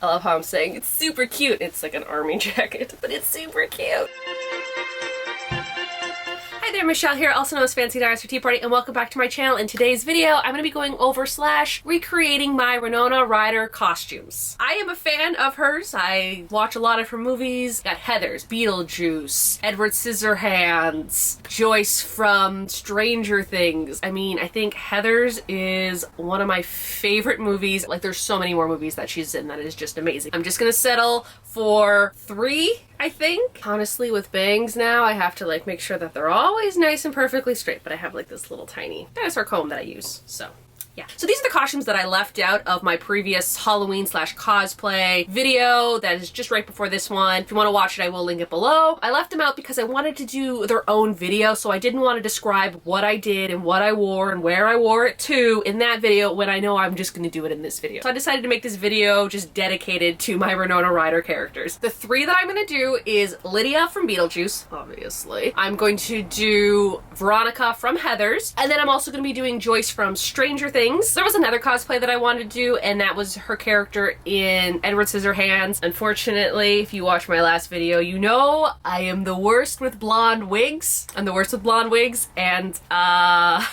I love how I'm saying it's super cute. It's like an army jacket, but it's super cute. Hi there, Michelle here, also known as fancydinotparty, and welcome back to my channel. In today's video, I'm going to be going over / recreating my Winona Ryder costumes. I am a fan of hers. I watch a lot of her movies. Got Heathers, Beetlejuice, Edward Scissorhands, Joyce from Stranger Things. I mean, I think Heathers is one of my favorite movies. Like, there's so many more movies that she's in that is just amazing. I'm just gonna settle for 3, I think. Honestly, with bangs now, I have to like make sure that they're always nice and perfectly straight, but I have like this little tiny dinosaur comb that I use, so. Yeah. So these are the costumes that I left out of my previous Halloween / cosplay video that is just right before this one. If you want to watch it, I will link it below. I left them out because I wanted to do their own video, so I didn't want to describe what I did and what I wore and where I wore it to in that video when I know I'm just going to do it in this video. So I decided to make this video just dedicated to my Winona Ryder characters. The 3 that I'm going to do is Lydia from Beetlejuice, obviously. I'm going to do Veronica from Heathers, and then I'm also going to be doing Joyce from Stranger Things. There was another cosplay that I wanted to do, and that was her character in Edward Scissorhands. Unfortunately, if you watch my last video, you know I am the worst with blonde wigs. I'm the worst with blonde wigs, and yeah,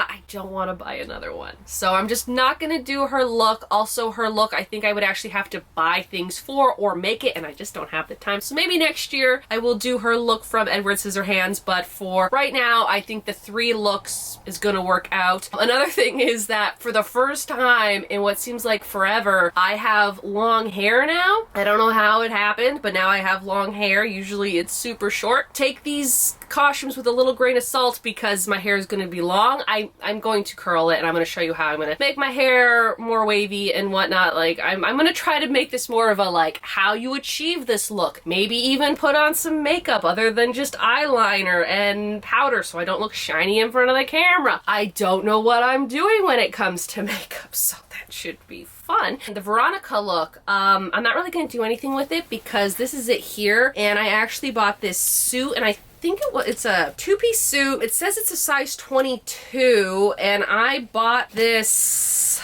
I don't want to buy another one. So I'm just not gonna do her look. Also, her look, I think I would actually have to buy things for or make it, and I just don't have the time. So maybe next year I will do her look from Edward Scissorhands, but for right now, I think the 3 looks is gonna work out. Another thing is that for the first time in what seems like forever, I have long hair now. I don't know how it happened, but now I have long hair. Usually it's super short. Take these costumes with a little grain of salt because my hair is going to be long. I'm going to curl it, and I'm going to show you how I'm going to make my hair more wavy and whatnot. Like, I'm going to try to make this more of a, like, how you achieve this look. Maybe even put on some makeup other than just eyeliner and powder so I don't look shiny in front of the camera. I don't know what I'm doing when it comes to makeup, so that should be fun. The Veronica look, I'm not really going to do anything with it because this is it here, and I actually bought this suit, and I think it's a 2-piece suit. It says it's a size 22, and I bought this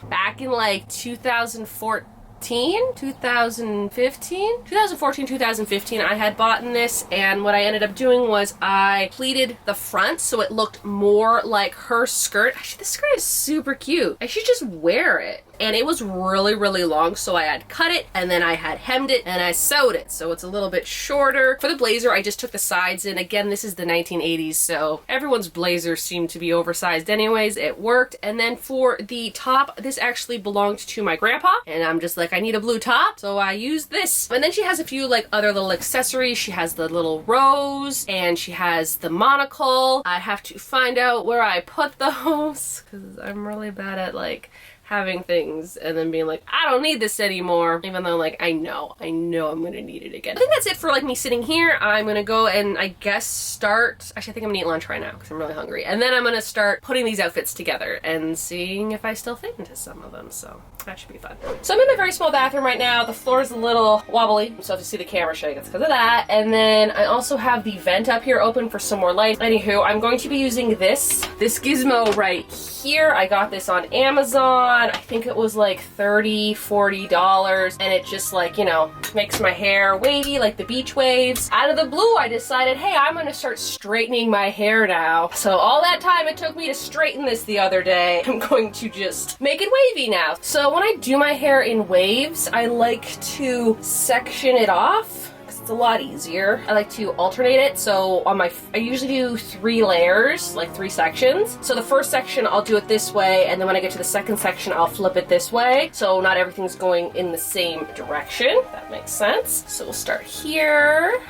back in like 2014, 2015, I had bought this, and what I ended up doing was I pleated the front so it looked more like her skirt. Actually, this skirt is super cute. I should just wear it. And it was really, really long, so I had cut it, and then I had hemmed it, and I sewed it, so it's a little bit shorter. For the blazer, I just took the sides in. Again, this is the 1980s, so everyone's blazers seem to be oversized anyways. It worked. And then for the top, this actually belonged to my grandpa, and I'm just like, I need a blue top, so I used this. And then she has a few like other little accessories. She has the little rose, and she has the monocle. I have to find out where I put those, because I'm really bad at like having things and then being like, I don't need this anymore, even though like I know I'm gonna need it again. I think that's it for like me sitting here. I'm gonna go and I guess start, actually I think I'm gonna eat lunch right now because I'm really hungry, and then I'm gonna start putting these outfits together and seeing if I still fit into some of them, so that should be fun. So I'm in my very small bathroom right now. The floor is a little wobbly, so if you see the camera shake, it's because of that. And then I also have the vent up here open for some more light. Anywho, I'm going to be using this gizmo right here. I got this on Amazon. I think it was like $30, $40, and it just like, you know, makes my hair wavy like the beach waves. Out of the blue, I decided, hey, I'm gonna start straightening my hair now. So all that time it took me to straighten this the other day, I'm going to just make it wavy now. So when I do my hair in waves, I like to section it off. It's a lot easier. I like to alternate it. So on I usually do 3 layers, like 3 sections. So the first section, I'll do it this way, and then when I get to the second section, I'll flip it this way. So not everything's going in the same direction. If that makes sense. So we'll start here.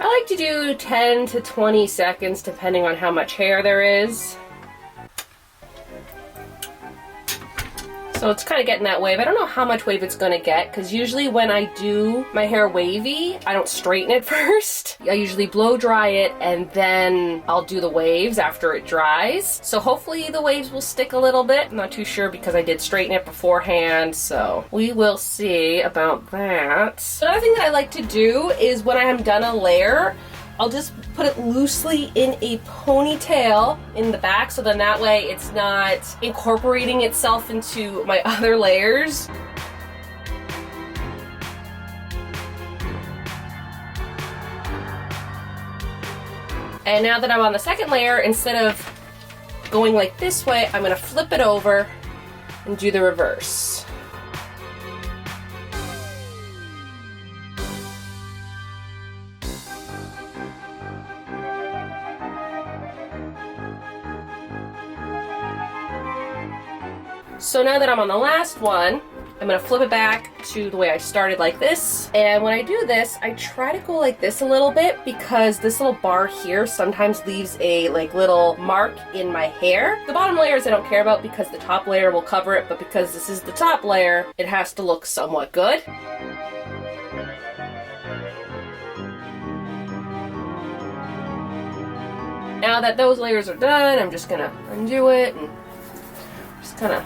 I like to do 10 to 20 seconds, depending on how much hair there is. So it's kind of getting that wave. I don't know how much wave it's going to get, because usually when I do my hair wavy, I don't straighten it first. I usually blow dry it, and then I'll do the waves after it dries. So hopefully the waves will stick a little bit. I'm not too sure because I did straighten it beforehand, so we will see about that. Another thing that I like to do is when I am done a layer, I'll just put it loosely in a ponytail in the back, so then that way it's not incorporating itself into my other layers. And now that I'm on the second layer, instead of going like this way, I'm gonna flip it over and do the reverse. So now that I'm on the last one, I'm gonna flip it back to the way I started, like this. And when I do this, I try to go like this a little bit because this little bar here sometimes leaves a little mark in my hair. The bottom layers I don't care about because the top layer will cover it, but because this is the top layer, it has to look somewhat good. Now that those layers are done, I'm just gonna undo it and just kind of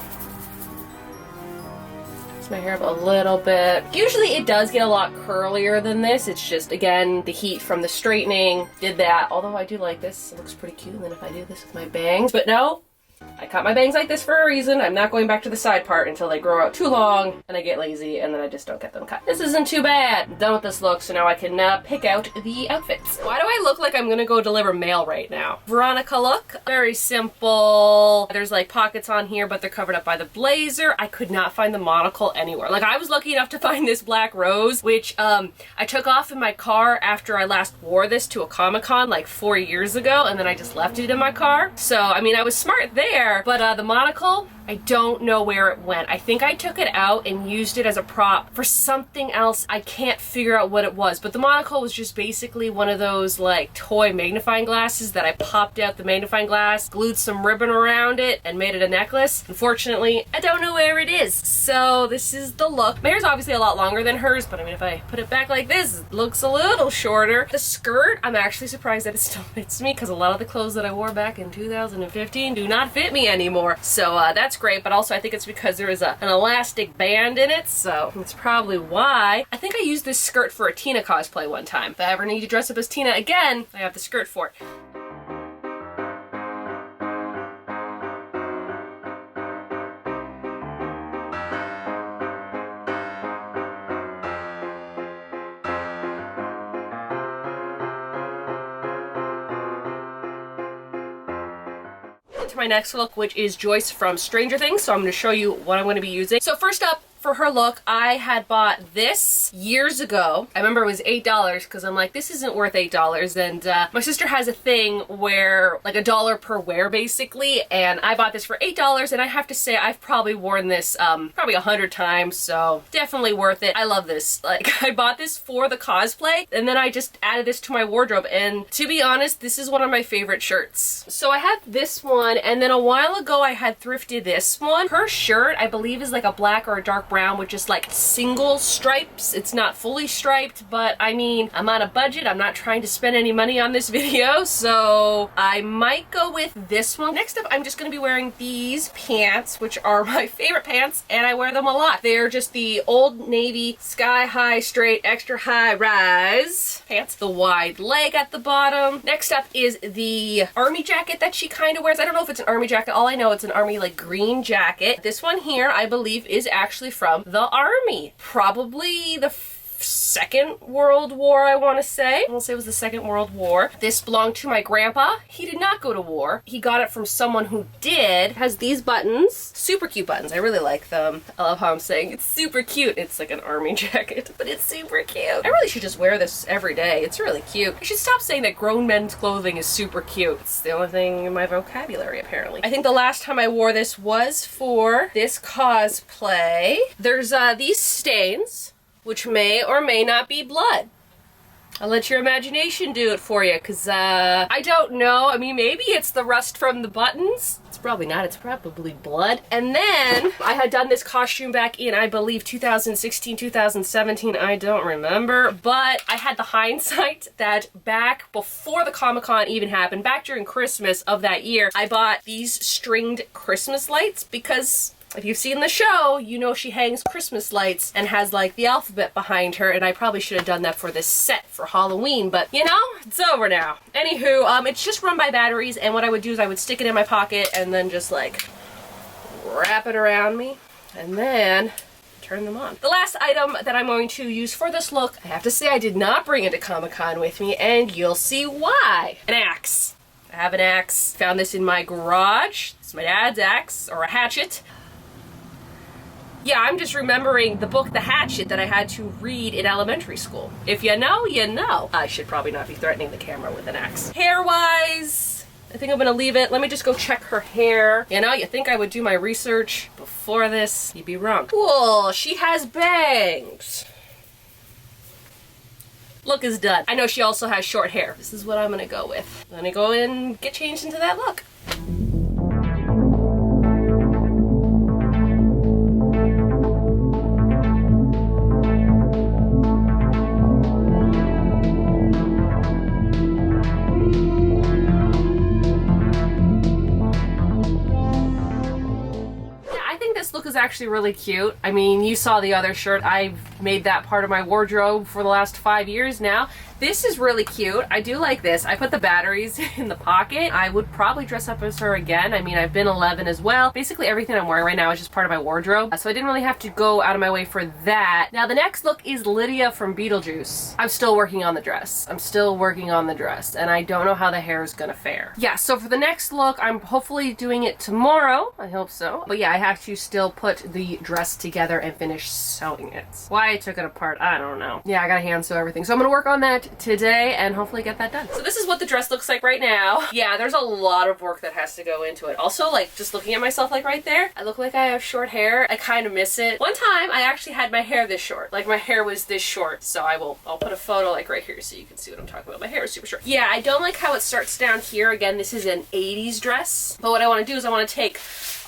my hair up a little bit. Usually it does get a lot curlier than this. It's just, again, the heat from the straightening did that. Although I do like this. It looks pretty cute. And then if I do this with my bangs. But no, I cut my bangs like this for a reason. I'm not going back to the side part until they grow out too long and I get lazy and then I just don't get them cut. This isn't too bad. I'm done with this look, so now I can pick out the outfits. Why do I look like I'm gonna go deliver mail right now? Veronica look. Very simple. There's like pockets on here, but they're covered up by the blazer. I could not find the monocle anywhere. Like, I was lucky enough to find this black rose, which I took off in my car after I last wore this to a Comic-Con like 4 years ago, and then I just left it in my car. So, I mean, I was smart there, but the monocle, I don't know where it went. I think I took it out and used it as a prop for something else. I can't figure out what it was, but the monocle was just basically one of those like toy magnifying glasses that I popped out the magnifying glass, glued some ribbon around it, and made it a necklace. Unfortunately, I don't know where it is. So this is the look. My hair's obviously a lot longer than hers, but I mean, if I put it back like this, it looks a little shorter. The skirt, I'm actually surprised that it still fits me because a lot of the clothes that I wore back in 2015 do not fit me anymore. So that's great, but also I think it's because there is an elastic band in it, so that's probably why. I think I used this skirt for a Tina cosplay one time. If I ever need to dress up as Tina again, I have the skirt for it. To my next look, which is Joyce from Stranger Things. So I'm going to show you what I'm going to be using. So first up, for her look, I had bought this years ago. I remember it was $8 because I'm like, this isn't worth $8. And my sister has a thing where like $1 per wear basically, and I bought this for $8, and I have to say I've probably worn this probably 100 times, so definitely worth it. I love this. Like, I bought this for the cosplay and then I just added this to my wardrobe, and to be honest, this is one of my favorite shirts. So I have this one, and then a while ago I had thrifted this one. Her shirt, I believe, is like a black or a dark brown with just like single stripes. It's not fully striped, but I mean, I'm on a budget. I'm not trying to spend any money on this video, so I might go with this one. Next up, I'm just going to be wearing these pants, which are my favorite pants, and I wear them a lot. They're just the Old Navy Sky High Straight Extra High Rise pants, the wide leg at the bottom. Next up is the army jacket that she kind of wears. I don't know if it's an army jacket. All I know, it's an army like green jacket. This one here, I believe, is actually from the army. Probably the Second World War, I want to say. I'll say it was the Second World War. This belonged to my grandpa. He did not go to war. He got it from someone who did. It has these buttons. Super cute buttons. I really like them. I love how I'm saying it's super cute. It's like an army jacket, but it's super cute. I really should just wear this every day. It's really cute. I should stop saying that grown men's clothing is super cute. It's the only thing in my vocabulary, apparently. I think the last time I wore this was for this cosplay. There's these stains, which may or may not be blood. I'll let your imagination do it for you, because I don't know. I mean, maybe it's the rust from the buttons. It's probably not. It's probably blood. And then I had done this costume back in, I believe, 2016, 2017. I don't remember. But I had the hindsight that back before the Comic-Con even happened, back during Christmas of that year, I bought these stringed Christmas lights because If you've seen the show, you know she hangs Christmas lights and has like the alphabet behind her, and I probably should have done that for this set for Halloween, but you know, it's over now. Anywho, it's just run by batteries, and what I would do is I would stick it in my pocket and then just like wrap it around me and then turn them on. The last item that I'm going to use for this look, I have to say I did not bring it to Comic-Con with me, and you'll see why. An axe. I have an axe. Found this in my garage. It's my dad's axe, or a hatchet. Yeah, I'm just remembering the book, The Hatchet, that I had to read in elementary school. If you know, you know. I should probably not be threatening the camera with an axe. Hair-wise, I think I'm gonna leave it. Let me just go check her hair. You know, you think I would do my research before this? You'd be wrong. Cool, she has bangs. Look is done. I know she also has short hair. This is what I'm gonna go with. I'm gonna go and get changed into that look. Is actually really cute. I mean, you saw the other shirt. I've made that part of my wardrobe for the last 5 years now. This is really cute. I do like this. I put the batteries in the pocket. I would probably dress up as her again. I mean, I've been 11 as well. Basically everything I'm wearing right now is just part of my wardrobe. So I didn't really have to go out of my way for that. Now the next look is Lydia from Beetlejuice. I'm still working on the dress. And I don't know how the hair is gonna fare. Yeah, so for the next look, I'm hopefully doing it tomorrow. I hope so. But yeah, I have to still put the dress together and finish sewing it. Why I took it apart, I don't know. Yeah, I gotta hand sew everything. So I'm gonna work on that today and hopefully get that done. So this is what the dress looks like right now. Yeah, there's a lot of work that has to go into it. Also, like, just looking at myself like right there, I look like I have short hair. I kind of miss it. One time I actually had my hair this short. Like, my hair was this short. So I'll put a photo like right here so you can see what I'm talking about. My hair is super short. Yeah, I don't like how it starts down here. Again, this is an 80s dress. But what I want to do is I want to take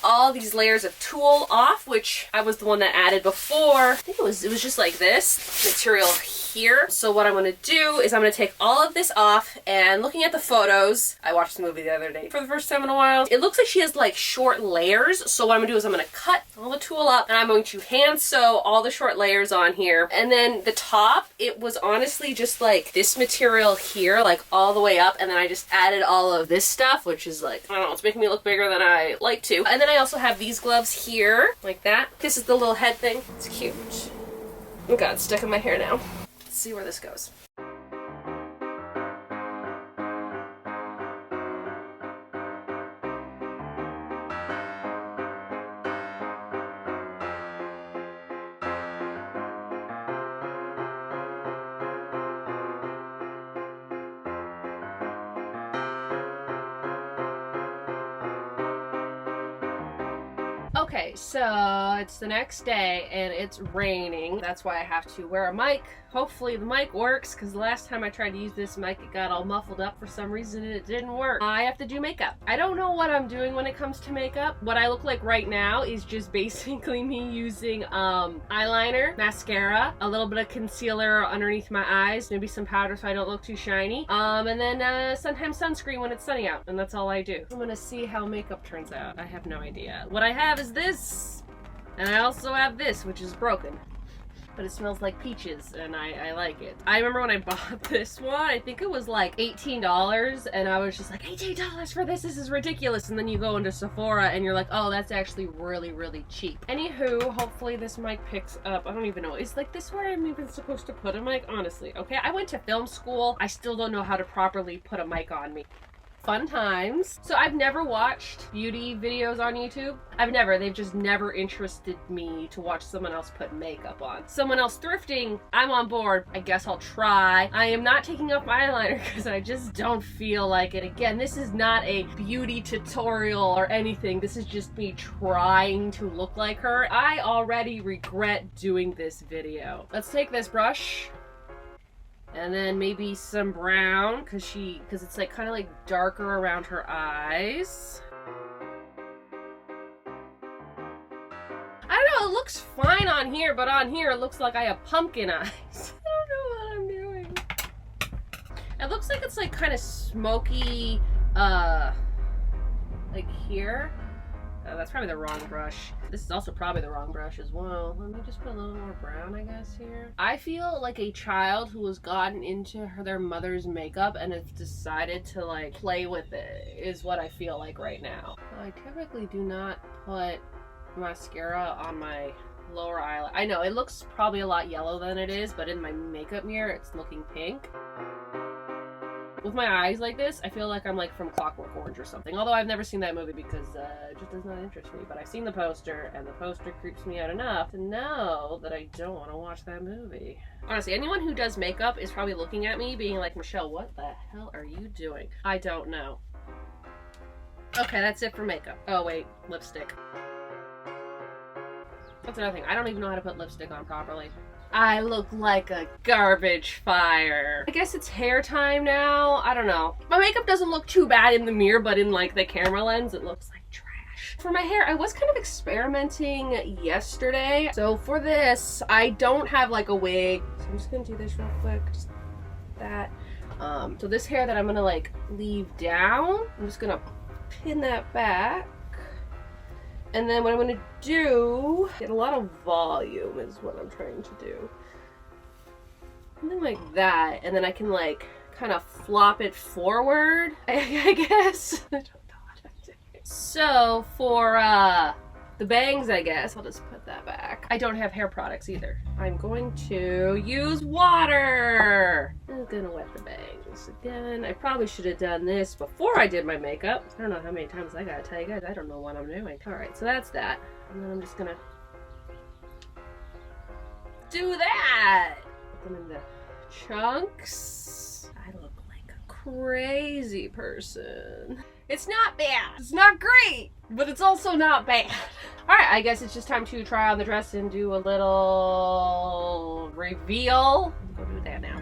all these layers of tulle off, which I was the one that added before. I think it was just like this material here. So what I'm going to do is I'm going to take all of this off, and looking at the photos, I watched the movie the other day for the first time in a while. It looks like she has like short layers. So what I'm going to do is I'm going to cut all the tulle up, and I'm going to hand sew all the short layers on here. And then the top, it was honestly just like this material here, like all the way up, and then I just added all of this stuff, which is like, I don't know, it's making me look bigger than I like to. And then I also have these gloves here, like that. This is the little head thing. It's cute. Oh god, it's stuck in my hair now. Let's see where this goes. Okay, so it's the next day and it's raining. That's why I have to wear a mic. Hopefully the mic works, because the last time I tried to use this mic, it got all muffled up for some reason and it didn't work. I have to do makeup. I don't know what I'm doing when it comes to makeup. What I look like right now is just basically me using eyeliner, mascara, a little bit of concealer underneath my eyes, maybe some powder so I don't look too shiny, and then sometimes sunscreen when it's sunny out, and that's all I do. I'm gonna see how makeup turns out. I have no idea. What I have is this, and I also have this, which is broken. But it smells like peaches, and I like it. I remember when I bought this one, I think it was like $18, and I was just like, $18 for this is ridiculous. And then you go into Sephora, and you're like, oh, that's actually really, really cheap. Anywho, hopefully this mic picks up. I don't even know. Is like this where I'm even supposed to put a mic? Honestly, okay? I went to film school. I still don't know how to properly put a mic on me. Fun times. So I've never watched beauty videos on YouTube. They've just never interested me to watch someone else put makeup on. Someone else thrifting, I'm on board. I guess I'll try. I am not taking off my eyeliner because I just don't feel like it. Again, this is not a beauty tutorial or anything. This is just me trying to look like her. I already regret doing this video. Let's take this brush. And then maybe some brown, because it's like kind of like darker around her eyes. I don't know, it looks fine on here, but on here it looks like I have pumpkin eyes. I don't know what I'm doing. It looks like it's like kind of smoky, like here. That's probably the wrong brush. This is also probably the wrong brush as well. Let me just put a little more brown, I guess, here. I feel like a child who has gotten into their mother's makeup and has decided to like play with it is what I feel like right now. I typically do not put mascara on my lower eyelid. I know it looks probably a lot yellow than it is, but in my makeup mirror it's looking pink. With my eyes like this, I feel like I'm like from Clockwork Orange or something. Although I've never seen that movie because it just does not interest me. But I've seen the poster, and the poster creeps me out enough to know that I don't want to watch that movie. Honestly, anyone who does makeup is probably looking at me being like, Michelle, what the hell are you doing? I don't know. Okay, that's it for makeup. Oh wait, lipstick. That's another thing. I don't even know how to put lipstick on properly. I look like a garbage fire. I guess it's hair time now. I don't know. My makeup doesn't look too bad in the mirror, but in like the camera lens, it looks like trash. For my hair, I was kind of experimenting yesterday. So for this, I don't have like a wig. So I'm just gonna do this real quick. Just that. So this hair that I'm gonna like leave down, I'm just gonna pin that back. And then what I'm gonna do, get a lot of volume is what I'm trying to do. Something like that, and then I can like kind of flop it forward, I guess. I don't know what I'm doing. So for the bangs, I guess, I'll just put that back. I don't have hair products either. I'm going to use water. I'm gonna wet the bangs again. I probably should have done this before I did my makeup. I don't know how many times I gotta tell you guys. I don't know what I'm doing. All right, so that's that. And then I'm just gonna do that. Put them in the chunks. I look like a crazy person. It's not bad. It's not great, but it's also not bad. All right, I guess it's just time to try on the dress and do a little reveal. Go do that now.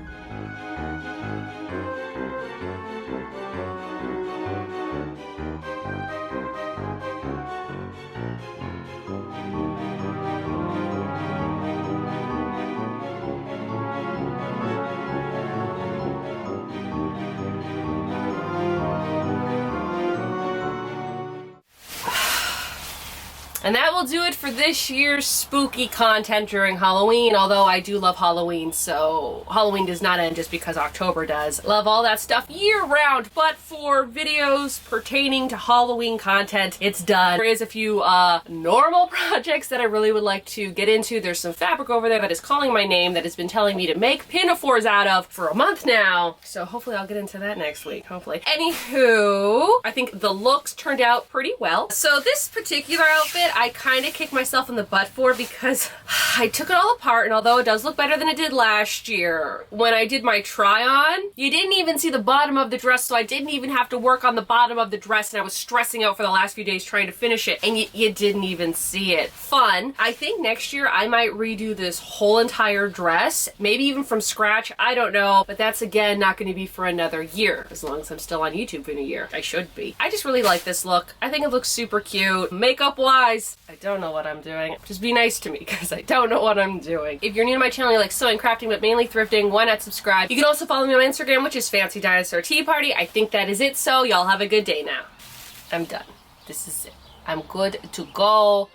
And that will do it for this year's spooky content during Halloween, although I do love Halloween, so Halloween does not end just because October does. Love all that stuff year round, but for videos pertaining to Halloween content, it's done. There is a few normal projects that I really would like to get into. There's some fabric over there that is calling my name that has been telling me to make pinafores out of for a month now, so hopefully I'll get into that next week, hopefully. Anywho, I think the looks turned out pretty well. So this particular outfit, I kind of kicked myself in the butt for because I took it all apart, and although it does look better than it did last year, when I did my try-on, you didn't even see the bottom of the dress, so I didn't even have to work on the bottom of the dress, and I was stressing out for the last few days trying to finish it, and you didn't even see it. Fun. I think next year I might redo this whole entire dress, maybe even from scratch, I don't know, but that's again not going to be for another year, as long as I'm still on YouTube in a year. I should be. I just really like this look. I think it looks super cute. Makeup-wise, I don't know what I'm doing. Just be nice to me because I don't know what I'm doing. If you're new to my channel, you like sewing, crafting, but mainly thrifting, why not subscribe? You can also follow me on Instagram, which is fancydinotparty. I think that is it, so y'all have a good day now. I'm done. This is it. I'm good to go.